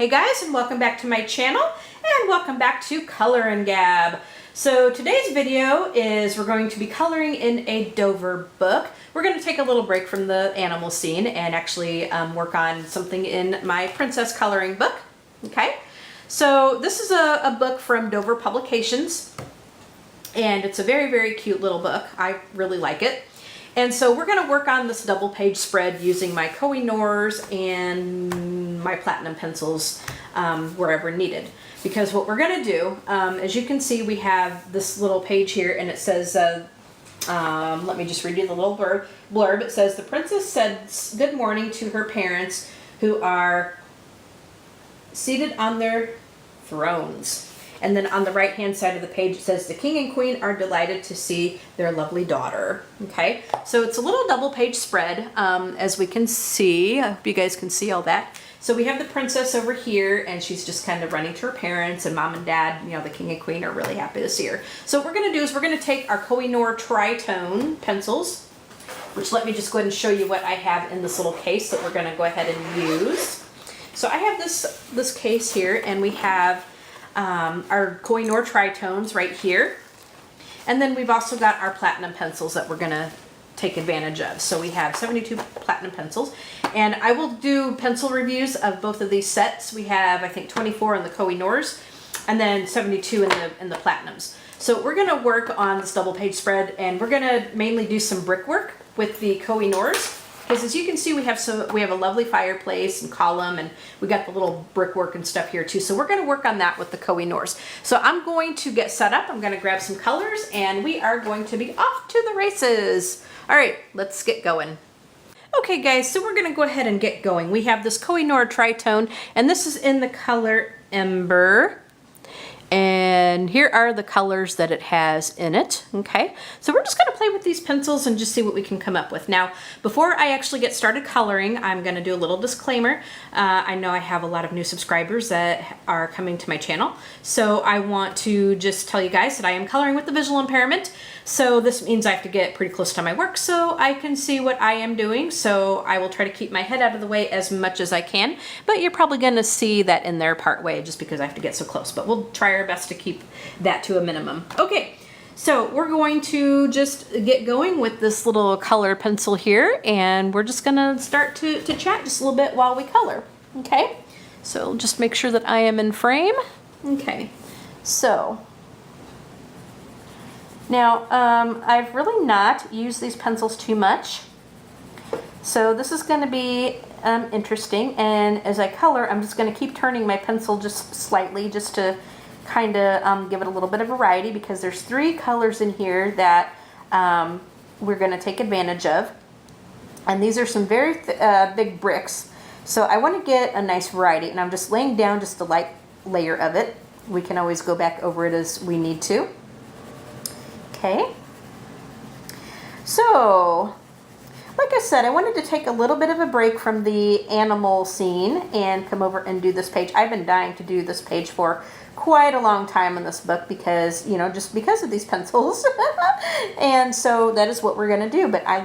Hey guys, and welcome back to my channel, and welcome back to Color Gab. So today's video is we're going to be coloring in a Dover book. We're going to take a little break from the animal scene and actually work on something in my princess coloring book. Okay, so this is a book from Dover Publications, and it's a very, very cute little book. I really like it. And so we're going to work on this double page spread using my Koh-I-Noors and my platinum pencils wherever needed. Because what we're going to do, as you can see, we have this little page here, and it says, let me just read you the little blurb. It says, the princess said good morning to her parents who are seated on their thrones. And then on the right hand side of the page it says the king and queen are delighted to see their lovely daughter. Okay, so it's a little double page spread, as we can see. I hope you guys can see all that. So we have the princess over here, and she's just kind of running to her parents, and mom and dad, you know, the king and queen are really happy to see her. So what we're going to do is we're going to take our Koh-I-Noor Tritone pencils, which let me just go ahead and show you what I have in this little case that we're going to go ahead and use. So I have this case here, and we have our Koh-I-Noor Tritones right here. And then we've also got our platinum pencils that we're going to take advantage of. So we have 72 platinum pencils. And I will do pencil reviews of both of these sets. We have, I think, 24 in the Koh-I-Noors and then 72 in the platinums. So we're going to work on this double page spread, and we're going to mainly do some brickwork with the Koh-I-Noors. Because as you can see, we have a lovely fireplace and column, and we got the little brickwork and stuff here too. So we're going to work on that with the Koh-I-Noors. So I'm going to get set up. I'm going to grab some colors, and we are going to be off to the races. All right, let's get going. Okay guys, so we're going to go ahead and get going. We have this Koh-I-Noor Tritone, and this is in the color Ember. And here are the colors that it has in it. Okay, so we're just going to play with these pencils and just see what we can come up with. Now, before I actually get started coloring, I'm going to do a little disclaimer. I know I have a lot of new subscribers that are coming to my channel, so I want to just tell you guys that I am coloring with the visual impairment. So this means I have to get pretty close to my work so I can see what I am doing. So I will try to keep my head out of the way as much as I can, but you're probably going to see that in there part way just because I have to get so close, but we'll try our best to keep that to a minimum. Okay, so we're going to just get going with this little color pencil here, and we're just going to start to chat just a little bit while we color. Okay, so just make sure that I am in frame. Okay, so now I've really not used these pencils too much, so this is going to be interesting, and as I color I'm just going to keep turning my pencil just slightly just to kind of give it a little bit of variety, because there's 3 colors in here that we're going to take advantage of, and these are some very big bricks, so I want to get a nice variety, and I'm just laying down just a light layer of it. We can always go back over it as we need to. Okay, so like I said, I wanted to take a little bit of a break from the animal scene and come over and do this page. I've been dying to do this page for quite a long time in this book because, you know, just because of these pencils. And so that is what we're going to do. But I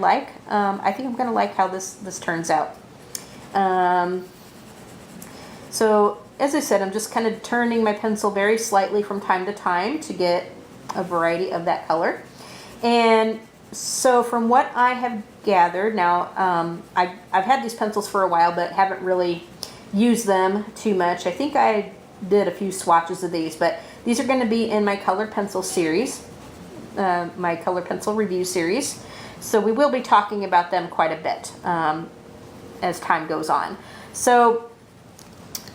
think I'm going to like how this turns out. So as I said, I'm just kind of turning my pencil very slightly from time to time to get a variety of that color. And so from what I have gathered, now I've had these pencils for a while but haven't really used them too much. I think I did a few swatches of these, but these are going to be in my colored pencil series, my color pencil review series. So we will be talking about them quite a bit as time goes on. So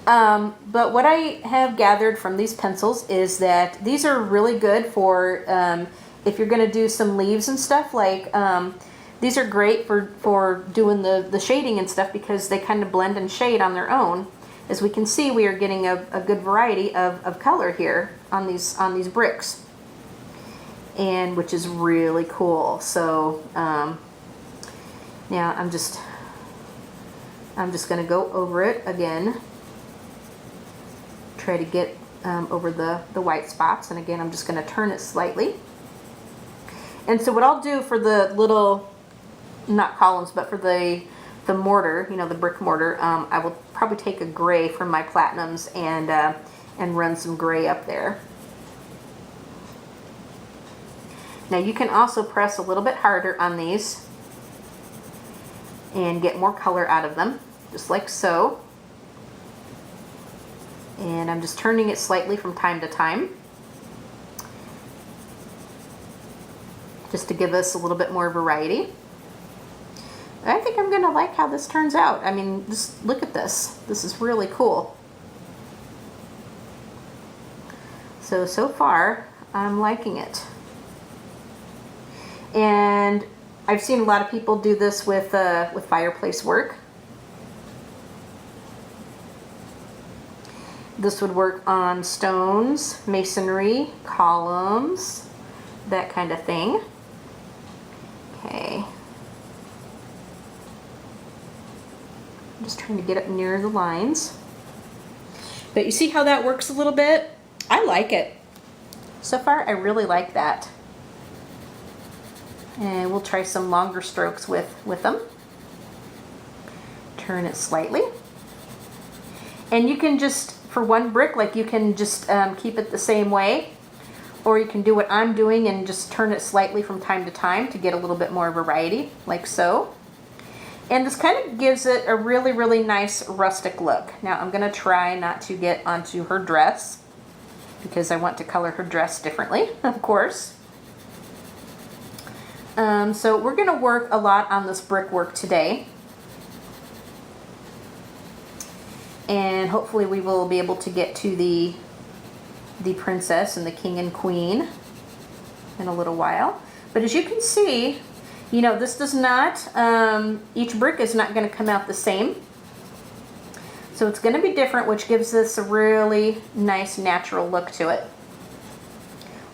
but what I have gathered from these pencils is that these are really good for if you're going to do some leaves and stuff. Like these are great for doing the shading and stuff, because they kind of blend and shade on their own. As we can see, we are getting a good variety of color here on these bricks, and which is really cool. So now I'm just going to go over it again. Try to get over the white spots, and again I'm just going to turn it slightly. And so what I'll do for the little, not columns, but for the the mortar, you know, the brick mortar, I will probably take a gray from my platinums and run some gray up there. Now you can also press a little bit harder on these and get more color out of them, just like so. And I'm just turning it slightly from time to time, just to give us a little bit more variety. I think I'm gonna like how this turns out. I mean, just look at this. This is really cool. So far, I'm liking it. And I've seen a lot of people do this with fireplace work. This would work on stones, masonry, columns, that kind of thing. Okay. I'm just trying to get up near the lines. But you see how that works a little bit? I like it. So far, I really like that. And we'll try some longer strokes with them. Turn it slightly. And you can just, for one brick, like you can just keep it the same way. Or you can do what I'm doing and just turn it slightly from time to time to get a little bit more variety, like so. And this kind of gives it a really, really nice rustic look. Now I'm gonna try not to get onto her dress because I want to color her dress differently, of course. So we're gonna work a lot on this brickwork today. And hopefully we will be able to get to the princess and the king and queen in a little while. But as you can see, you know, this does not, each brick is not going to come out the same. So it's going to be different, which gives this a really nice natural look to it.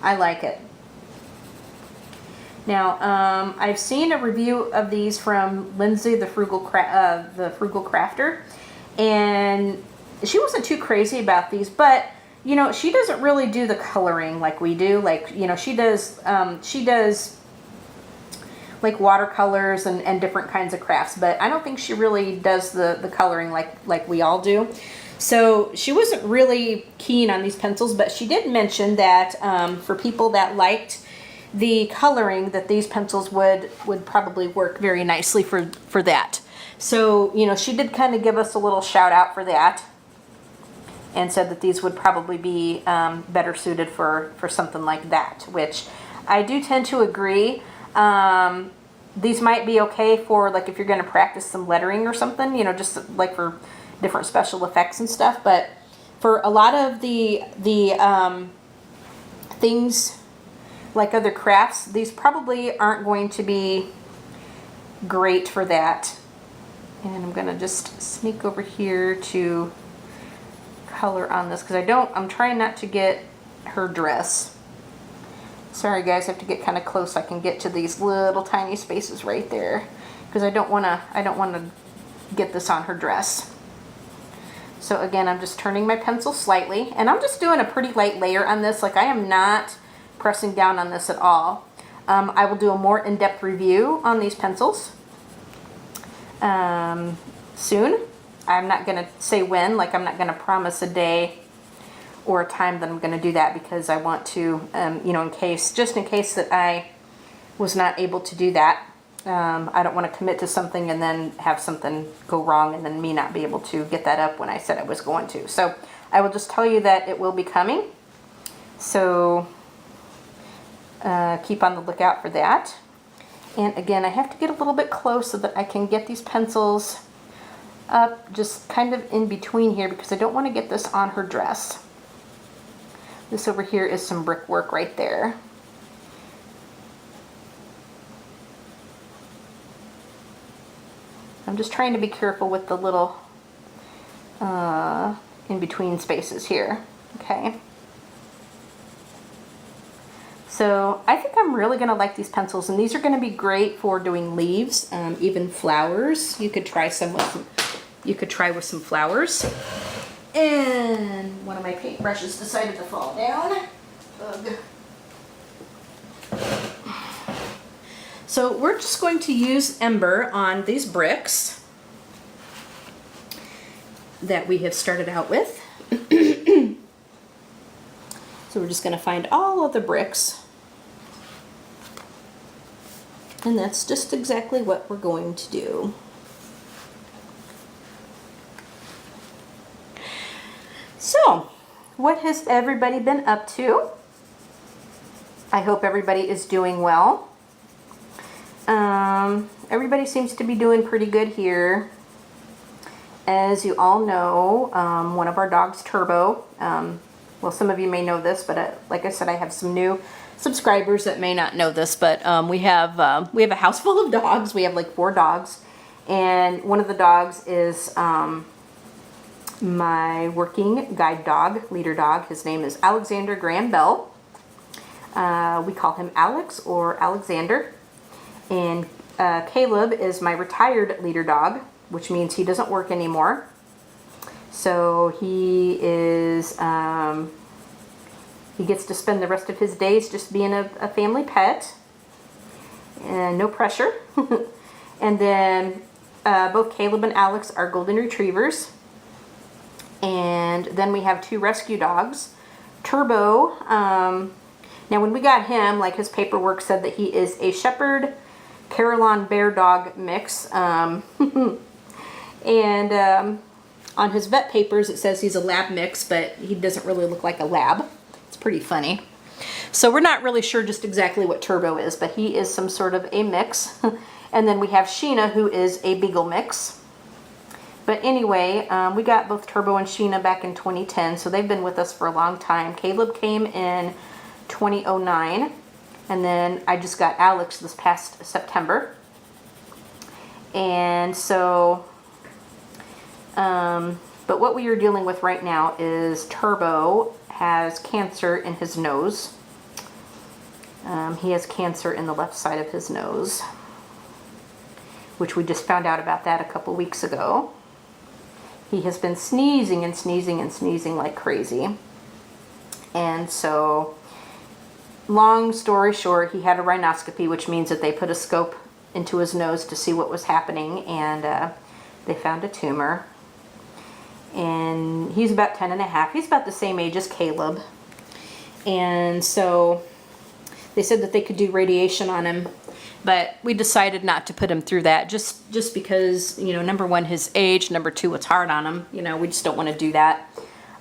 I like it. Now, I've seen a review of these from Lindsay, the Frugal Crafter, and she wasn't too crazy about these, but you know, she doesn't really do the coloring like we do. Like, you know, she does like watercolors and different kinds of crafts, but I don't think she really does the coloring like we all do. So she wasn't really keen on these pencils, but she did mention that for people that liked the coloring, that these pencils would probably work very nicely for that. So, you know, she did kind of give us a little shout out for that and said that these would probably be better suited for something like that, which I do tend to agree. These might be okay for, like, if you're going to practice some lettering or something, you know, just like for different special effects and stuff. But for a lot of the things like other crafts, these probably aren't going to be great for that. And I'm going to just sneak over here to color on this because I'm trying not to get her dress. Sorry guys, I have to get kind of close so I can get to these little tiny spaces right there because I don't want to get this on her dress. So again, I'm just turning my pencil slightly and I'm just doing a pretty light layer on this. Like, I am not pressing down on this at all. I will do a more in-depth review on these pencils soon. I'm not going to say when, like I'm not going to promise a day or a time that I'm going to do that because I want to, you know, just in case that I was not able to do that. I don't want to commit to something and then have something go wrong and then me not be able to get that up when I said I was going to. So I will just tell you that it will be coming. So keep on the lookout for that. And again, I have to get a little bit close so that I can get these pencils up just kind of in between here because I don't want to get this on her dress. This over here is some brickwork right there. I'm just trying to be careful with the little in between spaces here. Okay. So I think I'm really going to like these pencils, and these are going to be great for doing leaves, even flowers. You could try with some flowers. And one of my paintbrushes decided to fall down. Ugh. So we're just going to use ember on these bricks. that we have started out with. So we're just going to find all of the bricks. And that's just exactly what we're going to do. So, what has everybody been up to? I hope everybody is doing well. Everybody seems to be doing pretty good here. As you all know, one of our dogs, Turbo, well, some of you may know this, but like I said, I have some new subscribers that may not know this, but we have a house full of dogs. We have like 4 dogs, and one of the dogs is my working guide dog, leader dog. His name is Alexander Graham Bell. We call him Alex or Alexander. And Caleb is my retired leader dog, which means he doesn't work anymore. So he is, he gets to spend the rest of his days just being a family pet. And no pressure. And then both Caleb and Alex are golden retrievers. And then we have 2 rescue dogs. Turbo, now when we got him, like his paperwork said that he is a Shepherd Carillon Bear Dog mix. And on his vet papers it says he's a lab mix, but he doesn't really look like a lab. It's pretty funny. So we're not really sure just exactly what Turbo is, but he is some sort of a mix. And then we have Sheena, who is a Beagle mix. But anyway, we got both Turbo and Sheena back in 2010, so they've been with us for a long time. Caleb came in 2009, and then I just got Alex this past September. And so, but what we are dealing with right now is Turbo has cancer in his nose. He has cancer in the left side of his nose, which we just found out about that a couple weeks ago. He has been sneezing and sneezing and sneezing like crazy. And so, long story short, he had a rhinoscopy, which means that they put a scope into his nose to see what was happening, and they found a tumor. And he's about 10 and a half. He's about the same age as Caleb. And so they said that they could do radiation on him, but we decided not to put him through that just because, you know, number one, his age, number two, it's hard on him. You know, we just don't want to do that.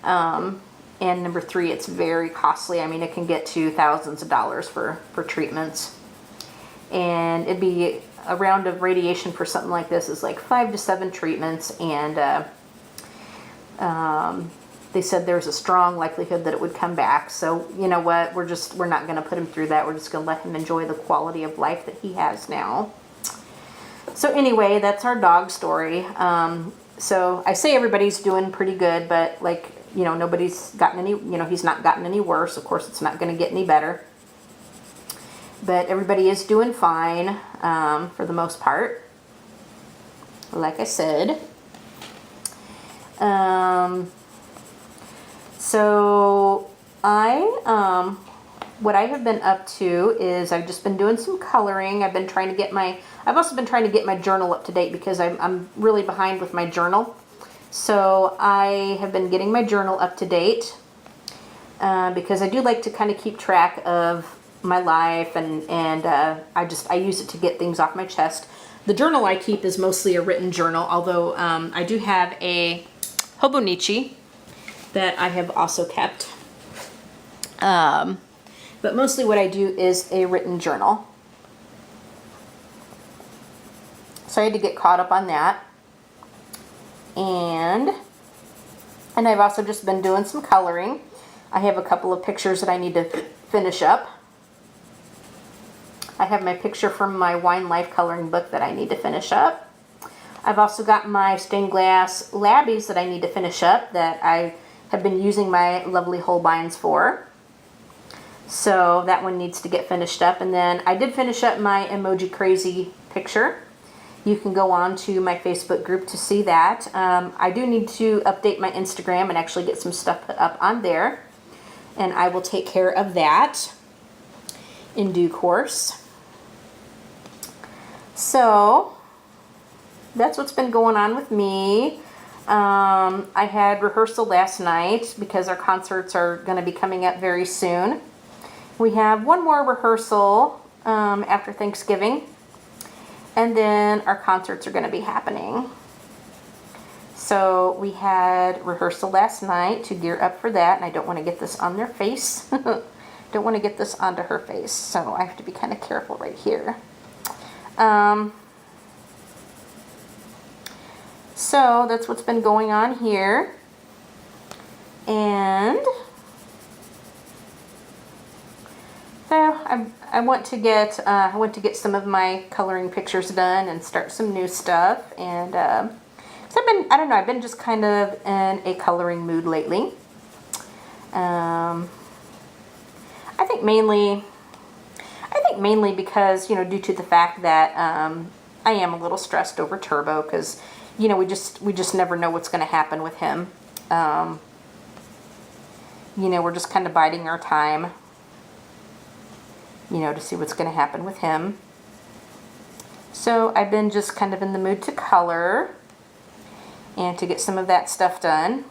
And number three, it's very costly. I mean, it can get to thousands of dollars for treatments. And it'd be a round of radiation for something like this is like 5 to 7 treatments, and they said there's a strong likelihood that it would come back. So you know what, we're not going to put him through that. We're just going to let him enjoy the quality of life that he has now. So anyway, that's our dog story. So I say everybody's doing pretty good, but like, you know, nobody's gotten any, you know, he's not gotten any worse. Of course, it's not going to get any better. But everybody is doing fine, for the most part. Like I said. So what I have been up to is I've just been doing some coloring. I've also been trying to get my journal up to date because I'm really behind with my journal. So I have been getting my journal up to date, because I do like to kind of keep track of my life, and I use it to get things off my chest. The journal I keep is mostly a written journal, although I do have a Hobonichi that I have also kept. But mostly what I do is a written journal. So I had to get caught up on that. And I've also just been doing some coloring. I have a couple of pictures that I need to finish up. I have my picture from my Wine Life coloring book that I need to finish up. I've also got my stained glass labbies that I need to finish up that I have been using my lovely Holbeins for. So that one needs to get finished up. And then I did finish up my Emoji Crazy picture. You can go on to my Facebook group to see that. I do need to update my Instagram and actually get some stuff put up on there. And I will take care of that in due course. So that's what's been going on with me. I had rehearsal last night because our concerts are going to be coming up very soon. We have one more rehearsal after Thanksgiving, and then our concerts are going to be happening. So we had rehearsal last night to gear up for that, and I don't want to get this on their face. Don't want to get this onto her face, so I have to be kind of careful right here. So that's what's been going on here. And so I want to get some of my coloring pictures done and start some new stuff. And so I've been just kind of in a coloring mood lately. I think mainly because, due to the fact that I am a little stressed over Turbo, because we just never know what's going to happen with him. We're just kind of biding our time, to see what's going to happen with him. So I've been just kind of in the mood to color and to get some of that stuff done.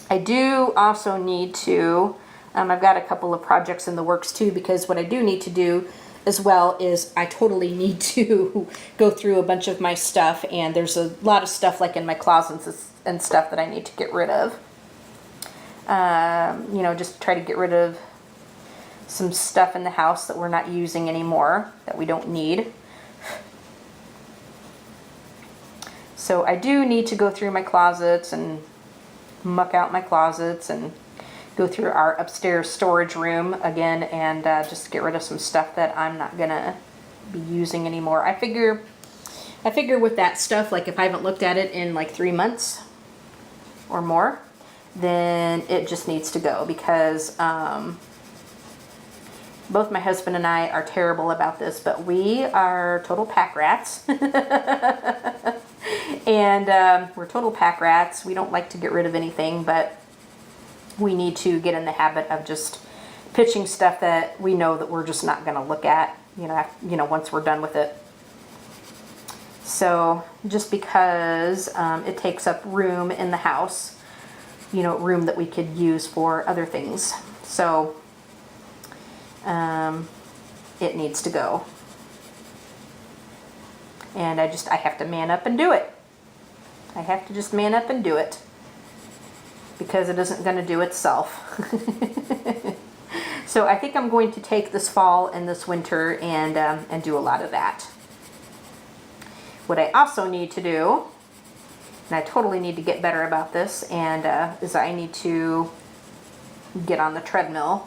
I do also need to, I've got a couple of projects in the works too, because what I do need to do as well is I totally need to go through a bunch of my stuff, and there's a lot of stuff like in my closets and stuff that I need to get rid of. Just try to get rid of some stuff in the house that we're not using anymore, that we don't need. So I do need to go through my closets and muck out my closets and go through our upstairs storage room again, and just get rid of some stuff that I'm not gonna be using anymore. I figure with that stuff, like if I haven't looked at it in like 3 months or more, then it just needs to go, because both my husband and I are terrible about this, but we are total pack rats. And we're total pack rats. We don't like to get rid of anything, but we need to get in the habit of just pitching stuff that we know that we're just not going to look at, once we're done with it. So just because it takes up room in the house, room that we could use for other things. So it needs to go. And I have to man up and do it. I have to just man up and do it, because it isn't going to do itself. So I think I'm going to take this fall and this winter and do a lot of that. What I also need to do, and I totally need to get better about this, and is I need to get on the treadmill.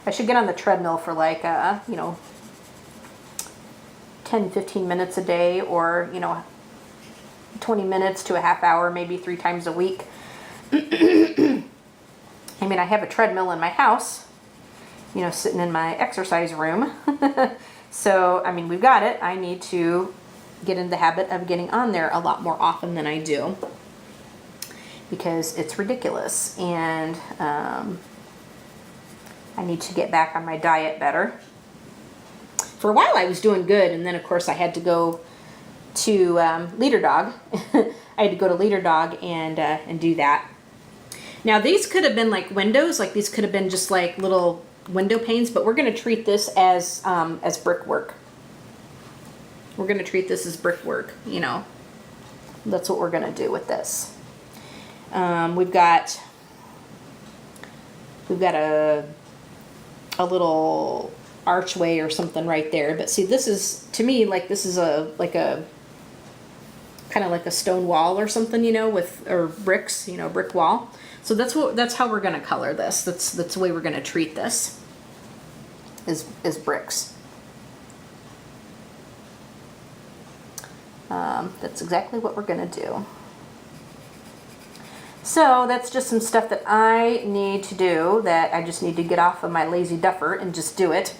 I should get on the treadmill for like 10-15 minutes a day, or 20 minutes to a half hour, maybe 3 times a week. I mean, I have a treadmill in my house, sitting in my exercise room. So, I mean, we've got it. I need to get in the habit of getting on there a lot more often than I do, because it's ridiculous. And I need to get back on my diet better. For a while I was doing good, and then of course I had to go to Leader Dog. I had to go to Leader Dog and do that. Now these could have been like windows, like these could have been just like little window panes, but we're going to treat this as brickwork. We're going to treat this as brickwork, That's what we're going to do with this. We've got a little archway or something right there, but see, this is, to me, like this is a kind of like a stone wall or something, or bricks, brick wall. So that's how we're going to color this. That's the way we're going to treat this, is bricks. That's exactly what we're going to do. So that's just some stuff that I need to do, that I just need to get off of my lazy duffer and just do it.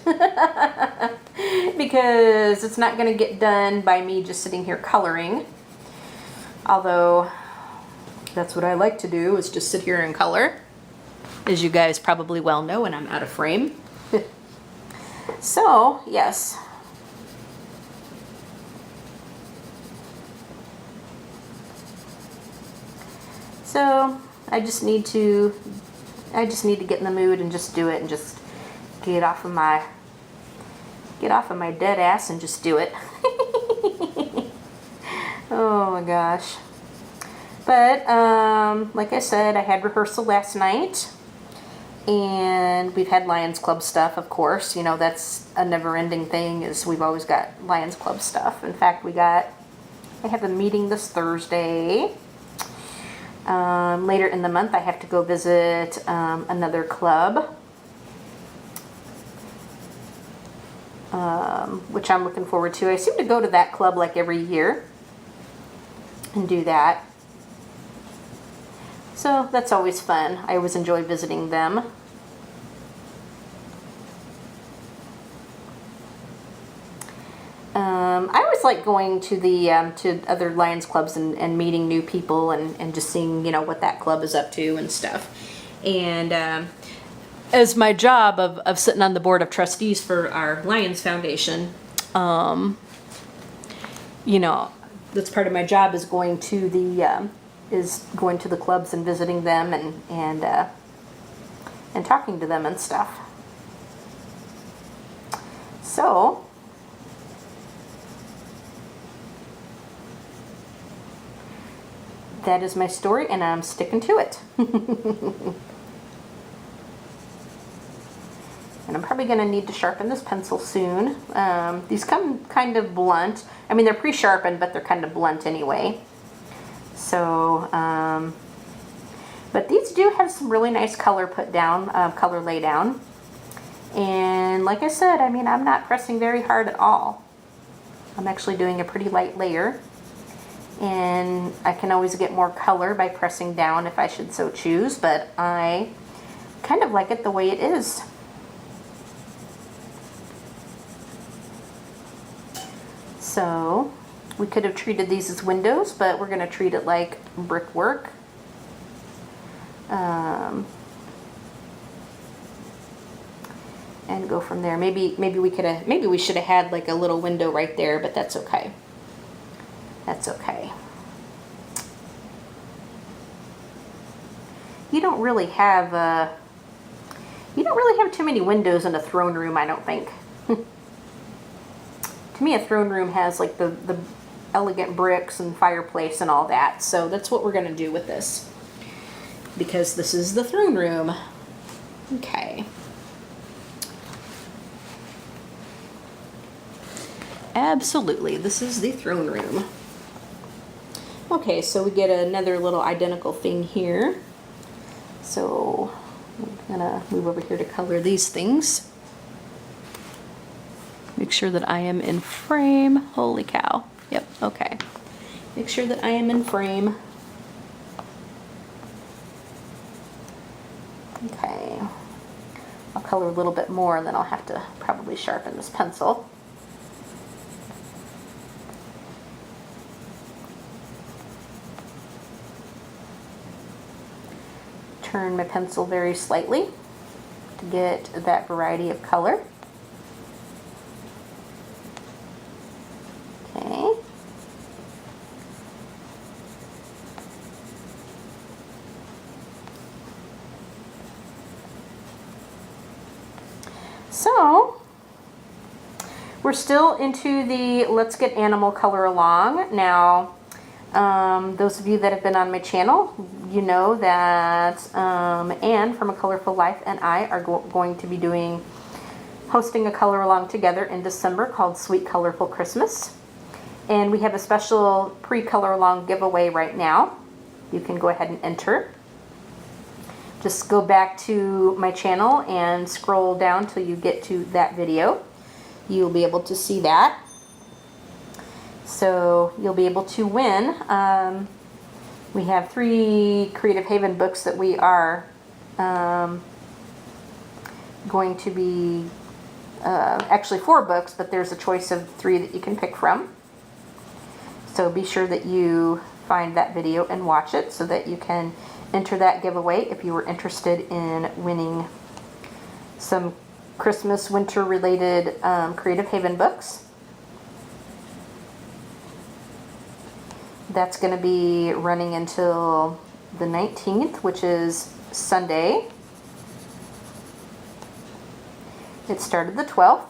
Because it's not going to get done by me just sitting here coloring. Although that's what I like to do, is just sit here and color. As you guys probably well know when I'm out of frame. So, yes. So I just need to get in the mood and just do it, and just get off of my dead ass and just do it. Oh my gosh. But like I said, I had rehearsal last night, and we've had Lions Club stuff, of course. You know, that's a never-ending thing, is we've always got Lions Club stuff. In fact, I have a meeting this Thursday. Later in the month, I have to go visit another club, which I'm looking forward to. I seem to go to that club like every year and do that. So that's always fun. I always enjoy visiting them. I always like going to the to other Lions clubs and meeting new people and just seeing, you know, what that club is up to and stuff. And as my job of sitting on the board of trustees for our Lions Foundation, you know, that's part of my job, is going to the clubs and visiting them and talking to them and stuff. So that is my story, and I'm sticking to it. And I'm probably going to need to sharpen this pencil soon. These come kind of blunt. I mean, they're pre-sharpened, but they're kind of blunt anyway. So, but these do have some really nice color put down, color lay down. And like I said, I mean, I'm not pressing very hard at all. I'm actually doing a pretty light layer. And I can always get more color by pressing down if I should so choose, but I kind of like it the way it is. So we could have treated these as windows, but we're going to treat it like brickwork. And go from there. Maybe we should have had like a little window right there, but that's okay. That's okay. You don't really have too many windows in a throne room, I don't think. To me, a throne room has like the elegant bricks and fireplace and all that. So that's what we're going to do with this, because this is the throne room. Okay. Absolutely, this is the throne room. Okay, so we get another little identical thing here. So I'm gonna move over here to color these things. Make sure that I am in frame. Holy cow. Yep, okay. Make sure that I am in frame. Okay. I'll color a little bit more, and then I'll have to probably sharpen this pencil. Turn my pencil very slightly to get that variety of color. Okay. So we're still into the Let's Get Animal Color Along. Now, those of you that have been on my channel, you know that Anne from A Colorful Life and I are going to be hosting a color along together in December called Sweet Colorful Christmas. And we have a special pre-color along giveaway right now. You can go ahead and enter. Just go back to my channel and scroll down till you get to that video. You'll be able to see that. So you'll be able to win. We have 3 Creative Haven books that we are going to be, actually 4 books, but there's a choice of 3 that you can pick from. So be sure that you find that video and watch it so that you can enter that giveaway if you were interested in winning some Christmas, winter related Creative Haven books. That's going to be running until the 19th, which is Sunday. It started the 12th,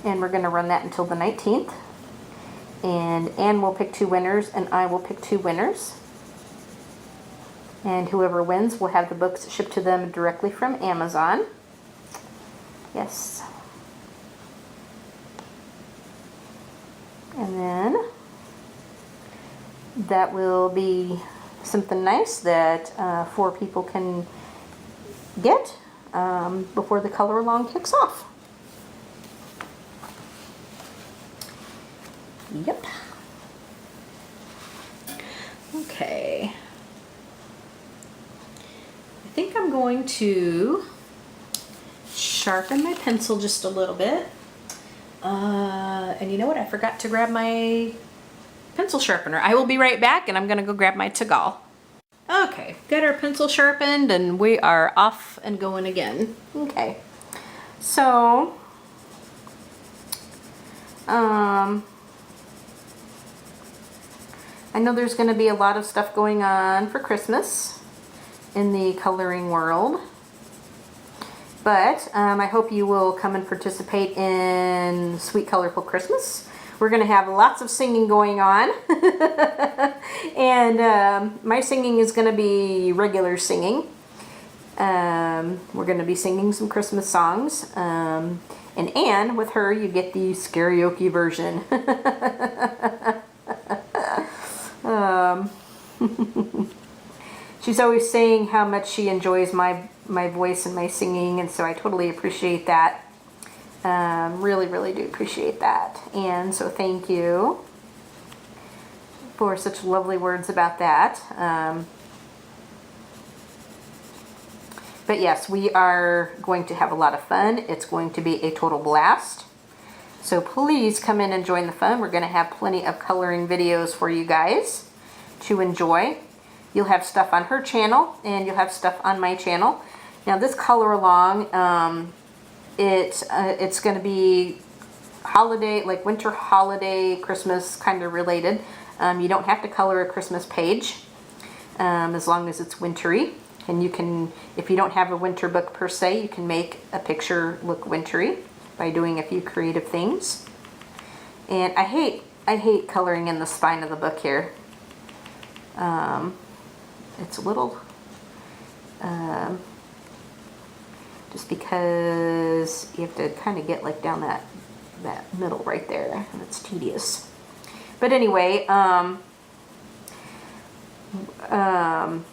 and we're going to run that until the 19th. And Anne will pick 2 winners, and I will pick 2 winners. And whoever wins will have the books shipped to them directly from Amazon. Yes. And then that will be something nice that 4 people can get before the color along kicks off. Yep. Okay. I think I'm going to sharpen my pencil just a little bit. And you know what? I forgot to grab my pencil sharpener. I will be right back, and I'm going to go grab my Tagal. Okay, got our pencil sharpened, and we are off and going again. Okay. So, I know there's going to be a lot of stuff going on for Christmas in the coloring world, but I hope you will come and participate in Sweet Colorful Christmas. We're going to have lots of singing going on, and my singing is going to be regular singing. We're going to be singing some Christmas songs, and Anne, with her, you get the karaoke version. She's always saying how much she enjoys my voice and my singing, and so I totally appreciate that. Really, really do appreciate that. And so thank you for such lovely words about that. But yes, we are going to have a lot of fun. It's going to be a total blast. So please come in and join the fun. We're going to have plenty of coloring videos for you guys to enjoy. You'll have stuff on her channel, and you'll have stuff on my channel. Now this color along, it's going to be holiday, like winter holiday, Christmas kind of related. You don't have to color a Christmas page as long as it's wintry. And you can, if you don't have a winter book per se, you can make a picture look wintry by doing a few creative things. And I hate coloring in the spine of the book here. It's a little, just because you have to kind of get like down that middle right there, and it's tedious. But anyway,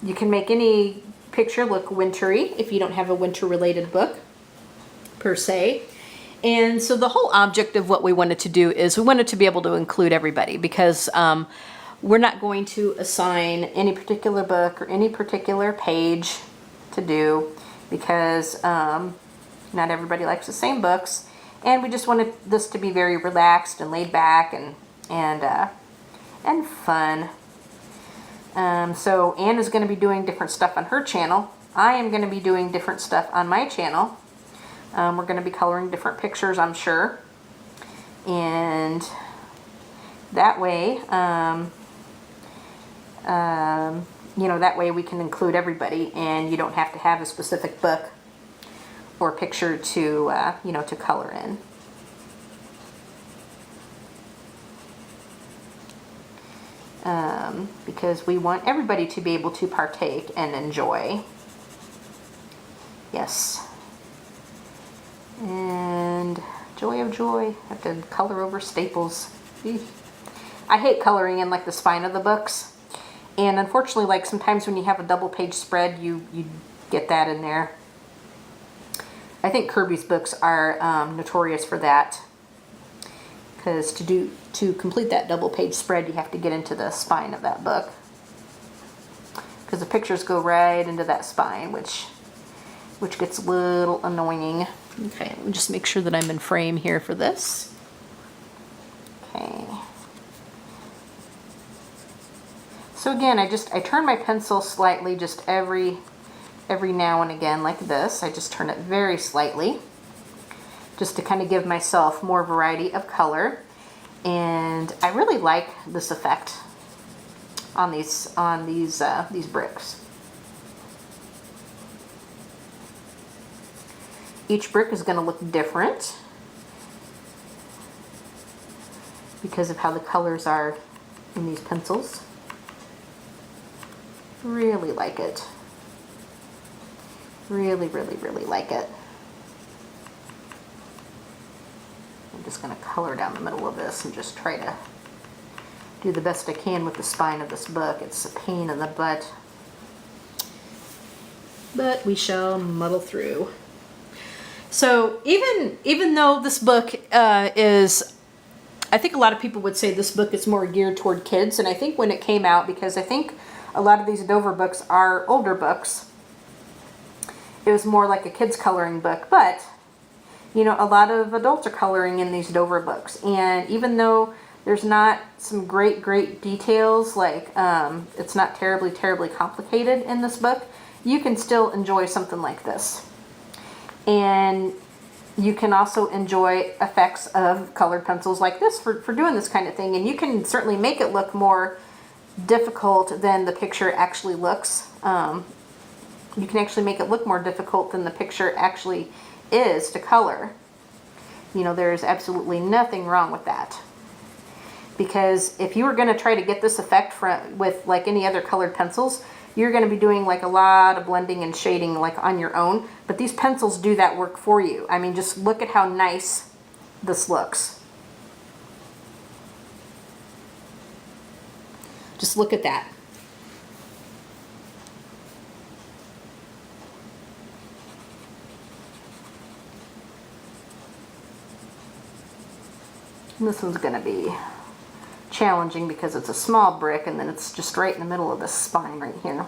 you can make any picture look wintry if you don't have a winter related book per se. And so the whole object of what we wanted to do is we wanted to be able to include everybody, because we're not going to assign any particular book or any particular page to do, because not everybody likes the same books, and we just wanted this to be very relaxed and laid back and fun. So Anne is going to be doing different stuff on her channel. I am going to be doing different stuff on my channel. We're going to be coloring different pictures, I'm sure. And that way, you know, that way we can include everybody, and you don't have to have a specific book or picture to, you know, to color in. Because we want everybody to be able to partake and enjoy. Yes. And joy of joy, I have to color over staples. I hate coloring in like the spine of the books, and unfortunately, like sometimes when you have a double page spread, you get that in there. I think Kirby's books are notorious for that, because to complete that double page spread, you have to get into the spine of that book, because the pictures go right into that spine, which gets a little annoying. Okay, let me just make sure that I'm in frame here for this. Okay. So again, I turn my pencil slightly just every now and again like this. I just turn it very slightly, just to kind of give myself more variety of color. And I really like this effect. on these bricks. Each brick is going to look different because of how the colors are in these pencils. Really like it. Really, really, really like it. I'm just going to color down the middle of this and just try to do the best I can with the spine of this book. It's a pain in the butt, but we shall muddle through. So even though this book is, I think a lot of people would say this book is more geared toward kids, and I think when it came out, because I think a lot of these Dover books are older books, it was more like a kid's coloring book, but you know, a lot of adults are coloring in these Dover books, and even though there's not some great details, like it's not terribly complicated in this book, you can still enjoy something like this. And you can also enjoy effects of colored pencils like this for doing this kind of thing. And you can certainly make it look more difficult than the picture actually looks. You can actually make it look more difficult than the picture actually is to color. You know, there's absolutely nothing wrong with that. Because if you were going to try to get this effect with like any other colored pencils, you're going to be doing like a lot of blending and shading like on your own, but these pencils do that work for you. I mean, just look at how nice this looks. Just look at that. And this one's going to be challenging because it's a small brick and then it's just right in the middle of the spine right here.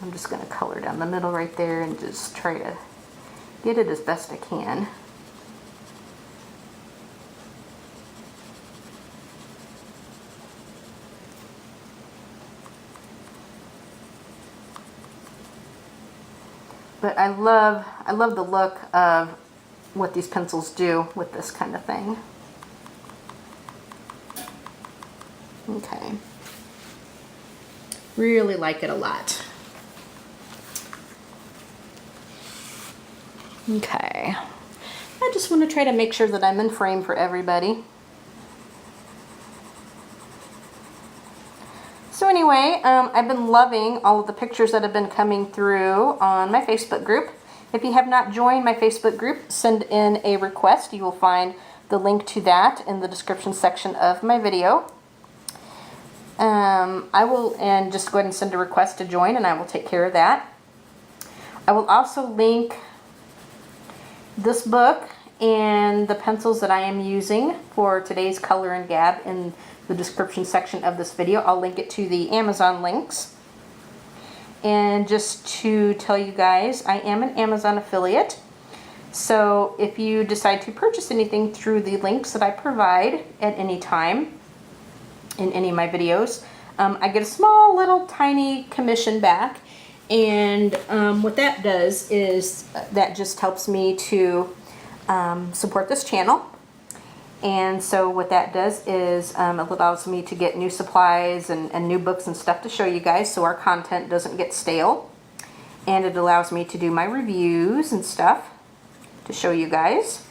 I'm just going to color down the middle right there and just try to get it as best I can. But I love the look of what these pencils do with this kind of thing. Okay. Really like it a lot. Okay. I just want to try to make sure that I'm in frame for everybody. So anyway, I've been loving all of the pictures that have been coming through on my Facebook group. If you have not joined my Facebook group, send in a request. You will find the link to that in the description section of my video. I will just go ahead and send a request to join, and I will take care of that. I will also link this book and the pencils that I am using for today's Color Gab in the description section of this video. I'll link it to the Amazon links. And just to tell you guys, I am an Amazon affiliate. So if you decide to purchase anything through the links that I provide at any time in any of my videos, I get a small little tiny commission back. And what that does is that just helps me to support this channel. And so what that does is it allows me to get new supplies and new books and stuff to show you guys so our content doesn't get stale. And it allows me to do my reviews and stuff to show you guys.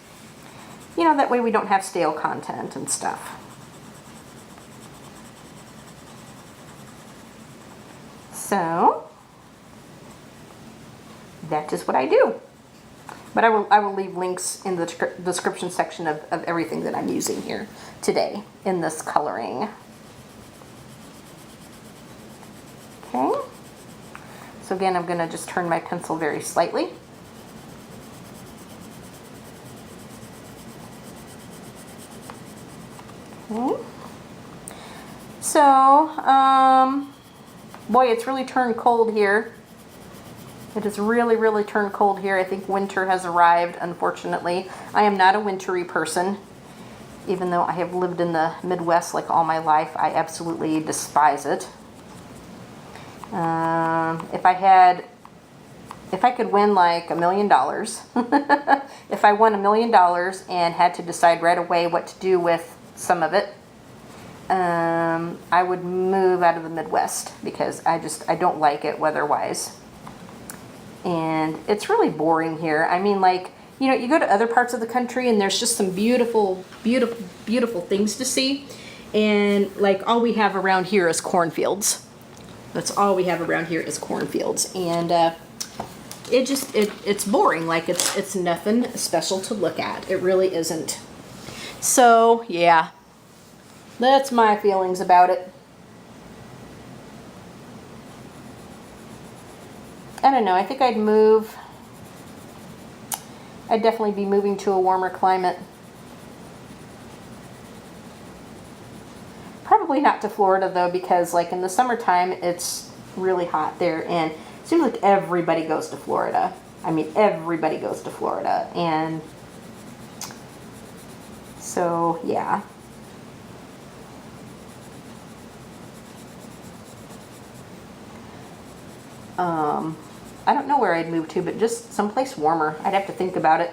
You know, that way we don't have stale content and stuff. So that is what I do. But I will leave links in the description section of everything that I'm using here today in this coloring. Okay. So again, I'm going to just turn my pencil very slightly. Okay. So, boy, it's really turned cold here. It has really turned cold here. I think winter has arrived, unfortunately. I am not a wintry person. Even though I have lived in the Midwest like all my life, I absolutely despise it. If I could win like $1 million, if I won $1 million and had to decide right away what to do with some of it. I would move out of the Midwest because I don't like it weather-wise. And it's really boring here. I mean, like, you know, you go to other parts of the country and there's just some beautiful, beautiful, beautiful things to see. And like all we have around here is cornfields. That's all we have around here is cornfields. And it's boring. Like it's nothing special to look at. It really isn't. So yeah, that's my feelings about it. I don't know, I think I'd definitely be moving to a warmer climate. Probably not to Florida though, because like in the summertime it's really hot there, and it seems like everybody goes to Florida. I mean, everybody goes to Florida, and so yeah. I don't know where I'd move to, but just someplace warmer. I'd have to think about it.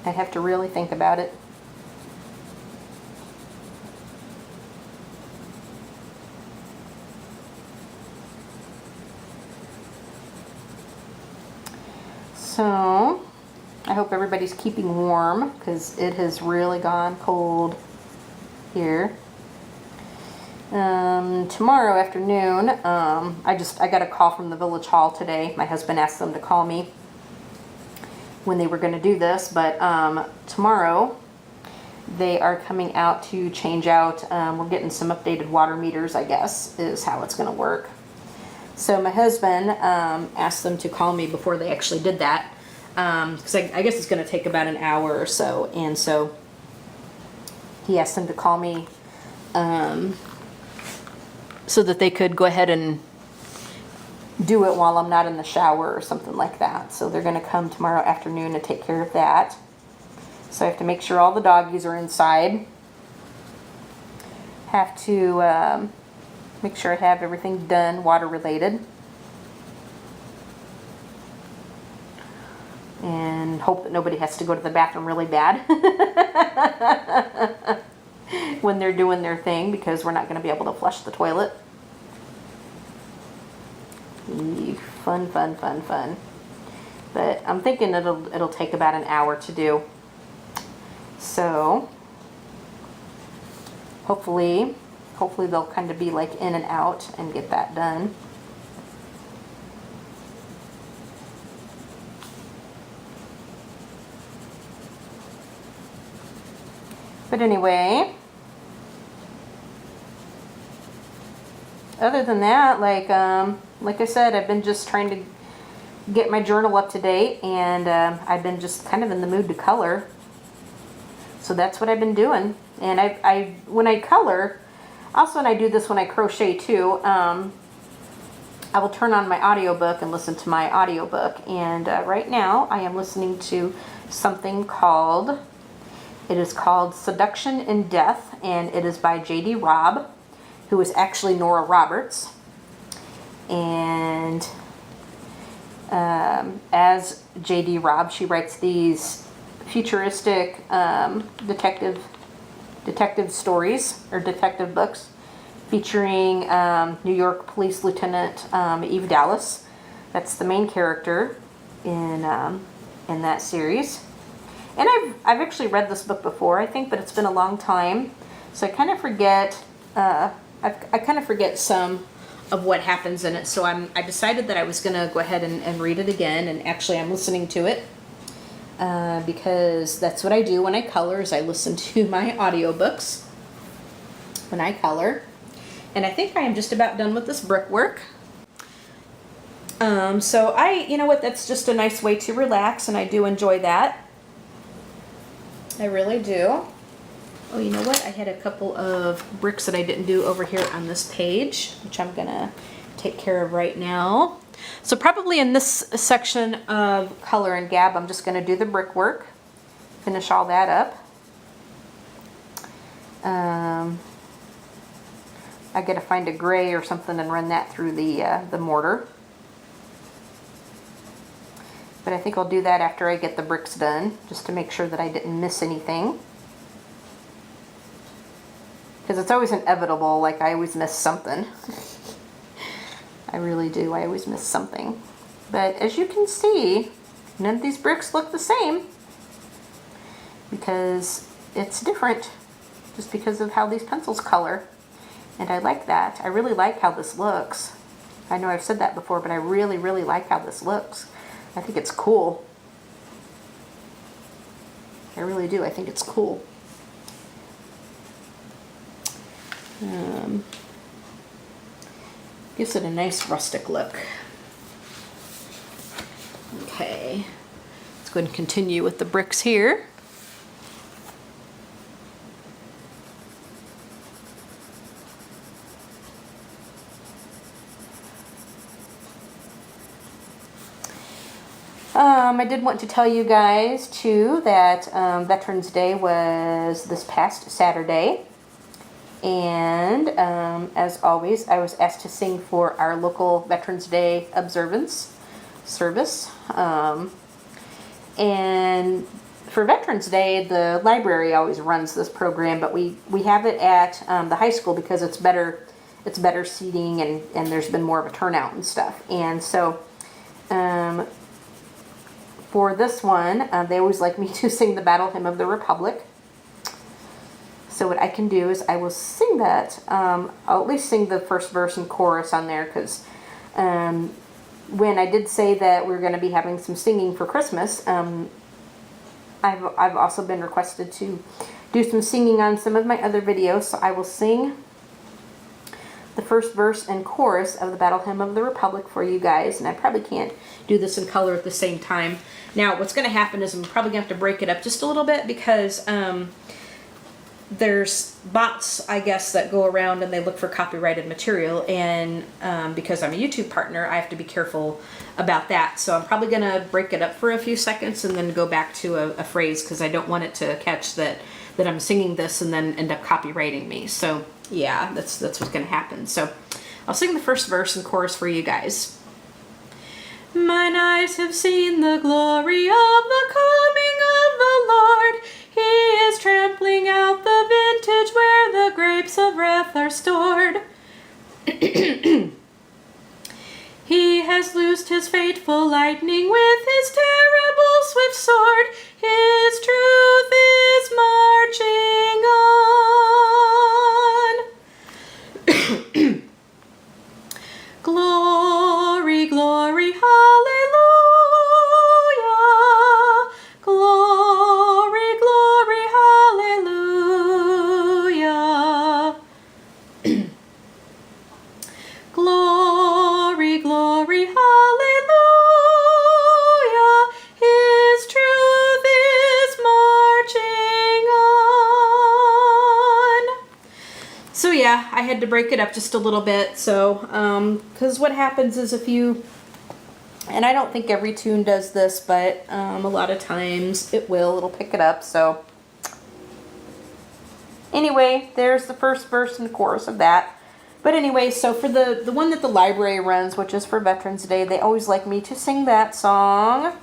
I'd have to really think about it. So, I hope everybody's keeping warm because it has really gone cold here. Tomorrow afternoon, I got a call from the village hall today. My husband asked them to call me when they were going to do this, but tomorrow they are coming out to change out, we're getting some updated water meters, I guess, is how it's going to work. So my husband asked them to call me before they actually did that, because I guess it's going to take about an hour or so, and so he asked them to call me so that they could go ahead and do it while I'm not in the shower or something like that. So they're going to come tomorrow afternoon and take care of that. So I have to make sure all the doggies are inside. Have to make sure I have everything done water related. And hope that nobody has to go to the bathroom really bad when they're doing their thing, because we're not going to be able to flush the toilet. Fun, fun, fun, fun. But I'm thinking it'll take about an hour to do. So hopefully they'll kind of be like in and out and get that done. But anyway, other than that, like I said, I've been just trying to get my journal up to date, and I've been just kind of in the mood to color. So that's what I've been doing. And when I color, also when I do this when I crochet too, I will turn on my audiobook and listen to my audiobook. And right now I am listening to something called, it is called Seduction in Death, and it is by J.D. Robb, who is actually Nora Roberts. And as J.D. Robb, she writes these futuristic detective stories, or detective books, featuring New York Police Lieutenant Eve Dallas. That's the main character in that series. And I've actually read this book before, I think, but it's been a long time, so I kind of forget. I kind of forget some of what happens in it. So I decided that I was going to go ahead and read it again, and actually I'm listening to it because that's what I do when I color, is I listen to my audiobooks when I color. And I think I am just about done with this brickwork. So you know what, that's just a nice way to relax, and I do enjoy that. I really do. Oh, you know what? I had a couple of bricks that I didn't do over here on this page, which I'm gonna take care of right now. So probably in this section of Color and Gab, I'm just gonna do the brickwork, finish all that up. I gotta find a gray or something and run that through the mortar. but I think I'll do that after I get the bricks done, just to make sure that I didn't miss anything. Because it's always inevitable, like I always miss something. I really do, I always miss something. But as you can see, none of these bricks look the same, because it's different, just because of how these pencils color. And I like that. I really like how this looks. I know I've said that before, but I really, really like how this looks. I think it's cool. I really do. I think it's cool. Gives it a nice rustic look. Okay. Let's go ahead and continue with the bricks here. I did want to tell you guys too that Veterans Day was this past Saturday, and as always I was asked to sing for our local Veterans Day observance service, and for Veterans Day the library always runs this program, but we have it at the high school because it's better seating, and there's been more of a turnout and stuff. And so for this one, they always like me to sing the Battle Hymn of the Republic. So what I can do is I will sing that. I'll at least sing the first verse and chorus on there, because when I did say that we're going to be having some singing for Christmas, I've also been requested to do some singing on some of my other videos. So I will sing the first verse and chorus of the Battle Hymn of the Republic for you guys, and I probably can't do this in color at the same time. Now what's going to happen is I'm probably going to have to break it up just a little bit, because there's bots, I guess, that go around and they look for copyrighted material, and because I'm a YouTube partner, I have to be careful about that. So I'm probably going to break it up for a few seconds and then go back to a phrase, because I don't want it to catch that I'm singing this and then end up copywriting me. So yeah, that's what's going to happen. So I'll sing the first verse and chorus for you guys. Mine eyes have seen the glory of the coming of the Lord. He is trampling out the vintage where the grapes of wrath are stored. He has loosed his fateful lightning with his terrible swift sword. His truth is marching on. Glory, glory, hallelujah. Glory, glory, hallelujah. Glory, glory, hallelujah. His truth is marching on. So yeah, I had to break it up just a little bit. So, because what happens is and I don't think every tune does this, but a lot of times it'll pick it up. So anyway, there's the first verse and chorus of that. But anyway, so for the one that the library runs, which is for Veterans Day, they always like me to sing that song.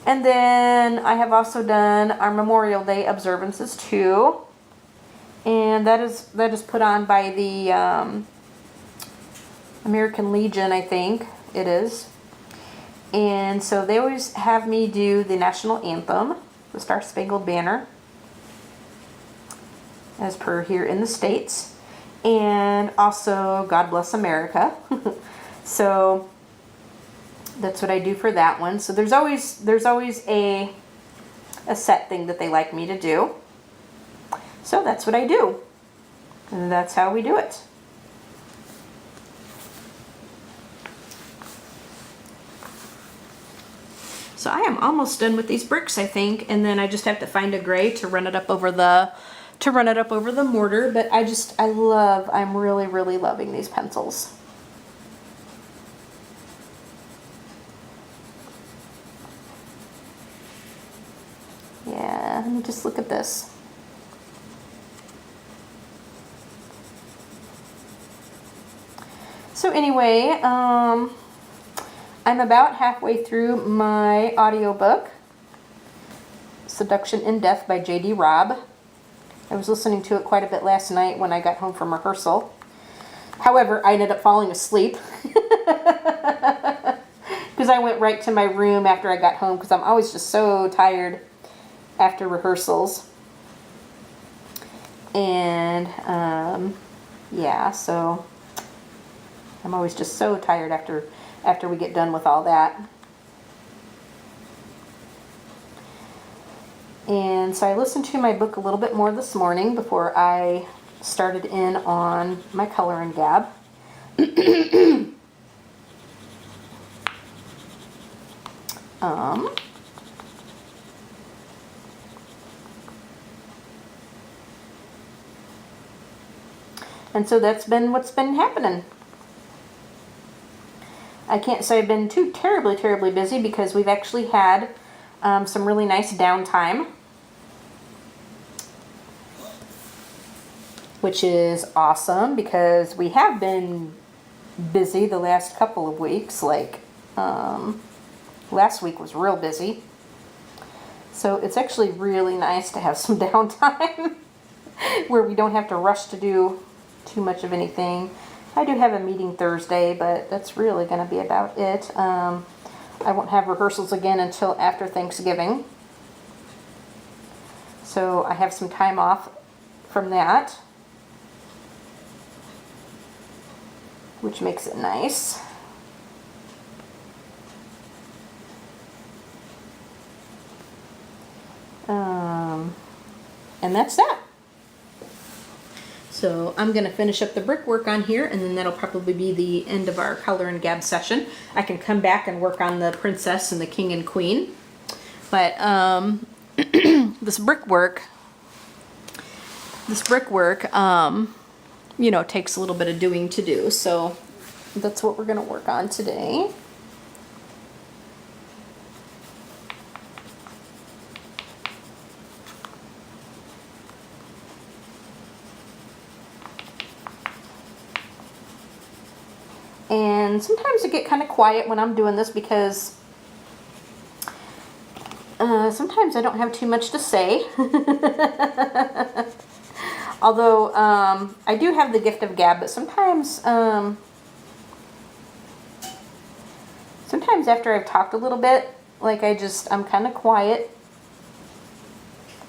And then I have also done our Memorial Day observances too. And that is put on by the American Legion, I think it is. And so they always have me do the national anthem, the Star Spangled Banner, as per here in the States, and also God Bless America. So that's what I do for that one. So there's always a set thing that they like me to do. So that's what I do. And that's how we do it. So I am almost done with these bricks, I think, and then I just have to find a gray to run it up over the mortar. But I'm really, really loving these pencils. Yeah, let me just look at this. So anyway, I'm about halfway through my audiobook, Seduction in Death by J.D. Robb. I was listening to it quite a bit last night when I got home from rehearsal. However, I ended up falling asleep because I went right to my room after I got home because I'm always just so tired after rehearsals. And yeah, so I'm always just so tired after we get done with all that. And so I listened to my book a little bit more this morning before I started in on my Color Gab. And so that's been what's been happening. I can't say I've been too terribly busy because we've actually had some really nice downtime, which is awesome because we have been busy the last couple of weeks. Like last week was real busy. So it's actually really nice to have some downtime where we don't have to rush to do too much of anything. I do have a meeting Thursday, but that's really going to be about it. I won't have rehearsals again until after Thanksgiving. So I have some time off from that, which makes it nice. And that's that. So I'm going to finish up the brickwork on here, and then that'll probably be the end of our Color Gab session. I can come back and work on the princess and the king and queen. But this brickwork, you know, takes a little bit of doing to do. So that's what we're going to work on today. And sometimes I get kind of quiet when I'm doing this because sometimes I don't have too much to say. Although I do have the gift of gab, but sometimes after I've talked a little bit, like I'm kind of quiet.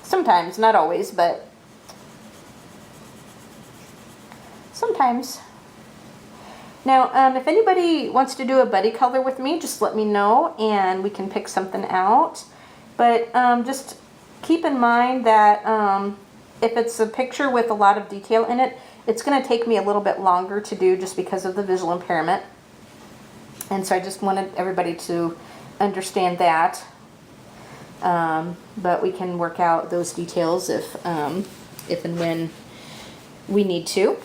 Sometimes, not always, but sometimes. Now, if anybody wants to do a buddy color with me, just let me know and we can pick something out. But just keep in mind that if it's a picture with a lot of detail in it, it's going to take me a little bit longer to do just because of the visual impairment. And so I just wanted everybody to understand that. But we can work out those details if and when we need to.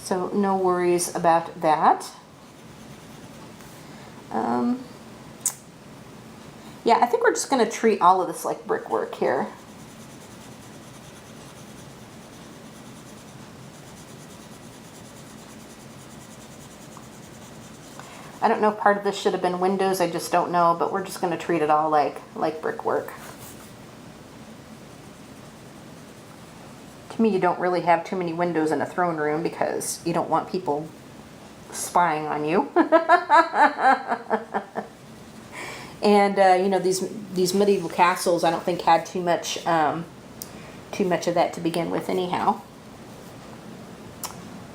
So no worries about that. Yeah, I think we're just going to treat all of this like brickwork here. I don't know if part of this should have been windows, I just don't know, but we're just going to treat it all like brickwork. To me, you don't really have too many windows in a throne room because you don't want people spying on you. And you know, these medieval castles, I don't think had too much of that to begin with, anyhow.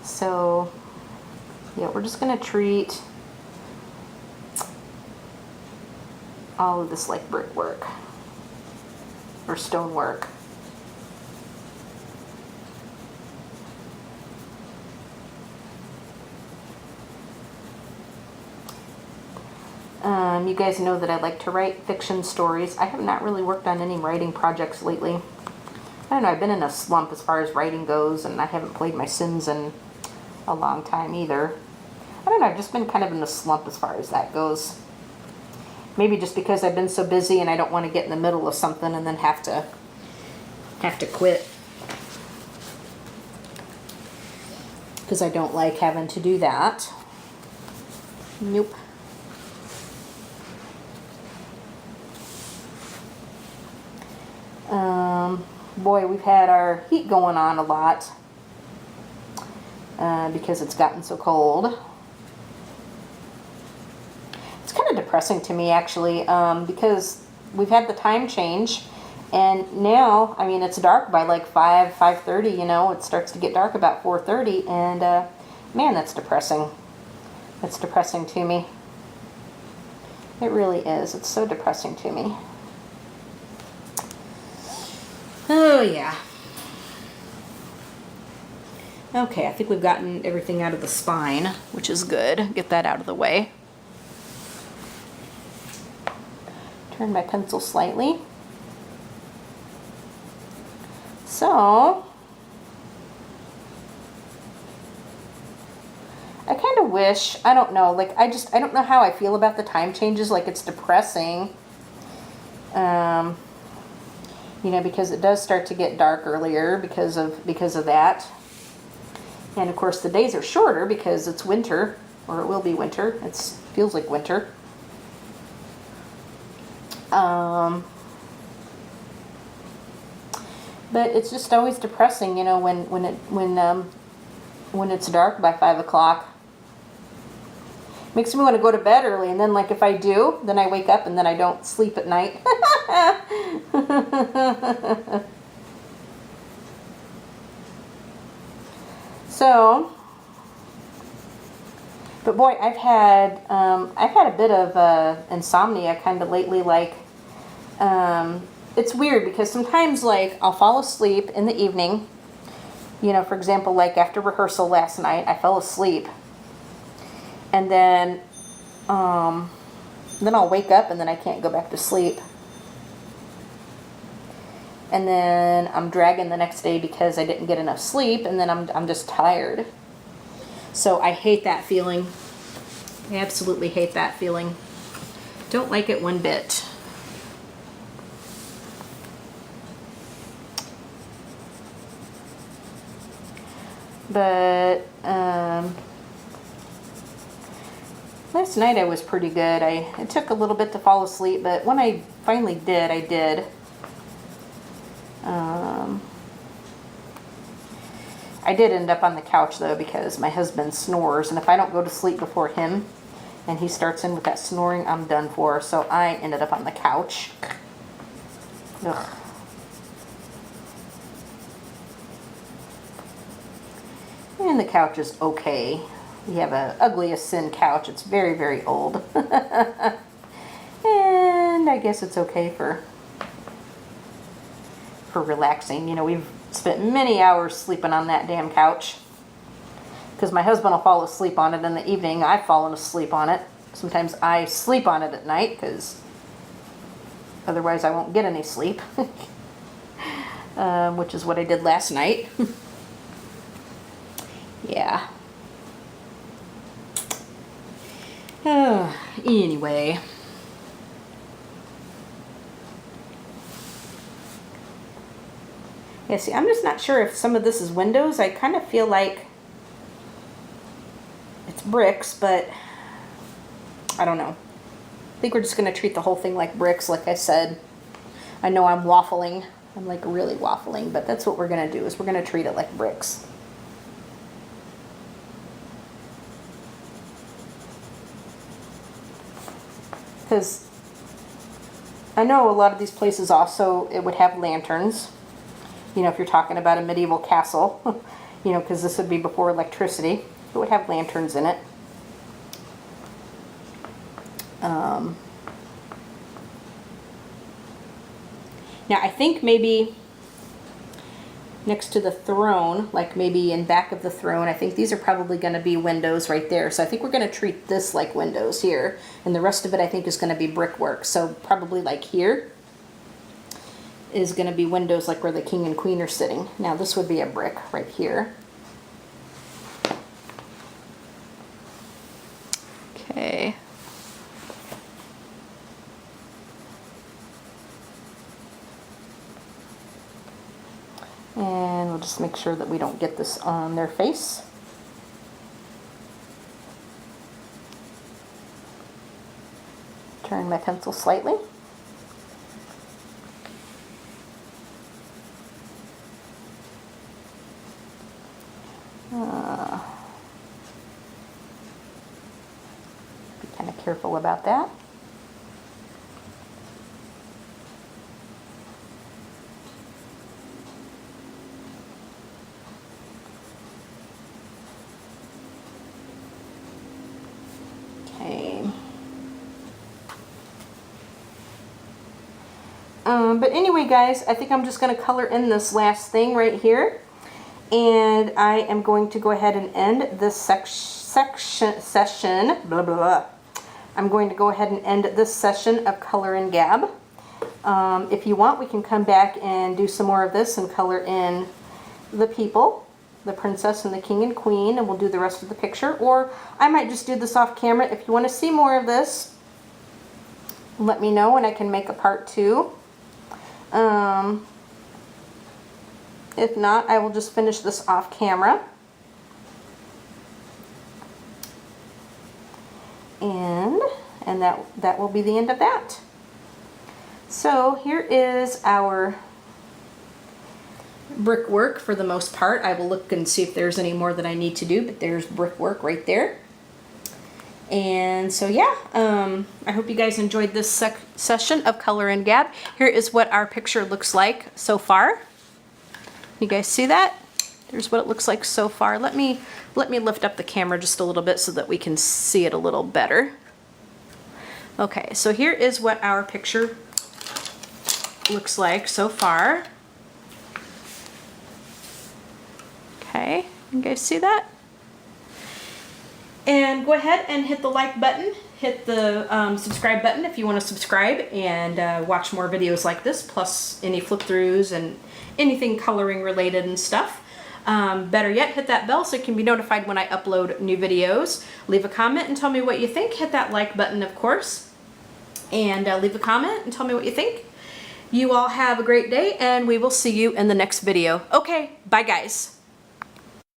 So yeah, we're just going to treat all of this like brickwork or stonework. You guys know that I like to write fiction stories. I have not really worked on any writing projects lately. I don't know, I've been in a slump as far as writing goes, and I haven't played my Sims in a long time either. I don't know, I've just been kind of in a slump as far as that goes. Maybe just because I've been so busy and I don't want to get in the middle of something and then have to quit. because I don't like having to do that. Nope. Boy, we've had our heat going on a lot because it's gotten so cold. It's kind of depressing to me, actually, because we've had the time change, and now, I mean, it's dark by like 5:30, you know. It starts to get dark about 4:30, and man, that's depressing. That's depressing to me. It really is. It's so depressing to me. Oh, yeah. Okay, I think we've gotten everything out of the spine, which is good. Get that out of the way. Turn my pencil slightly. So, I kind of wish, I don't know, like I don't know how I feel about the time changes. Like, it's depressing. You know, because it does start to get dark earlier because of that. And of course the days are shorter because it's winter, or it will be winter. It feels like winter. But it's just always depressing, you know, when it's dark by 5 o'clock. Makes me want to go to bed early, and then like if I do, then I wake up and then I don't sleep at night. So, but boy, I've had a bit of insomnia kind of lately. Like, it's weird because sometimes like I'll fall asleep in the evening. You know, for example, like after rehearsal last night, I fell asleep. And then I'll wake up and then I can't go back to sleep. And then I'm dragging the next day because I didn't get enough sleep, and then I'm just tired. So I hate that feeling. I absolutely hate that feeling. Don't like it one bit. But last night I was pretty good. It took a little bit to fall asleep, but when I finally did, I did. I did end up on the couch though because my husband snores, and if I don't go to sleep before him and he starts in with that snoring, I'm done for. So I ended up on the couch. Ugh. And the couch is okay. We have a ugly as sin couch. It's very, very old. And I guess it's okay for relaxing. You know, we've spent many hours sleeping on that damn couch. Because my husband will fall asleep on it in the evening. I've fallen asleep on it. Sometimes I sleep on it at night because otherwise I won't get any sleep. Which is what I did last night. Yeah. Anyway. Yeah, see, I'm just not sure if some of this is windows. I kind of feel like it's bricks, but I don't know. I think we're just going to treat the whole thing like bricks, like I said. I know I'm waffling. I'm like really waffling, but that's what we're going to do, is we're going to treat it like bricks. Because I know a lot of these places also, it would have lanterns. You know, if you're talking about a medieval castle, you know, because this would be before electricity, it would have lanterns in it. Now, I think maybe next to the throne, like maybe in back of the throne, I think these are probably going to be windows right there. So I think we're going to treat this like windows here. And the rest of it I think is going to be brickwork. So probably like here is going to be windows like where the king and queen are sitting. Now this would be a brick right here. Okay. And we'll just make sure that we don't get this on their face. turn my pencil slightly. Be kind of careful about that. Okay. But anyway, guys, I think I'm just going to color in this last thing right here. And I am going to go ahead and end this session, blah, blah, blah. I'm going to go ahead and end this session of Color Gab. If you want, we can come back and do some more of this and color in the people, the princess and the king and queen, and we'll do the rest of the picture. Or I might just do this off camera. If you want to see more of this, let me know and I can make a part 2. If not, I will just finish this off camera. And that will be the end of that. So here is our brickwork for the most part. I will look and see if there's any more that I need to do, but there's brickwork right there. And so yeah, I hope you guys enjoyed this session of Color Gab. Here is what our picture looks like so far. You guys see that? There's what it looks like so far. Let me lift up the camera just a little bit so that we can see it a little better. Okay, so here is what our picture looks like so far. Okay, you guys see that? And go ahead and hit the like button, hit the subscribe button if you want to subscribe and watch more videos like this, plus any flip throughs and anything coloring related and stuff. Better yet, hit that bell so you can be notified when I upload new videos. Leave a comment and tell me what you think. Hit that like button, of course, and leave a comment and tell me what you think. You all have a great day, and we will see you in the next video. Okay, bye guys.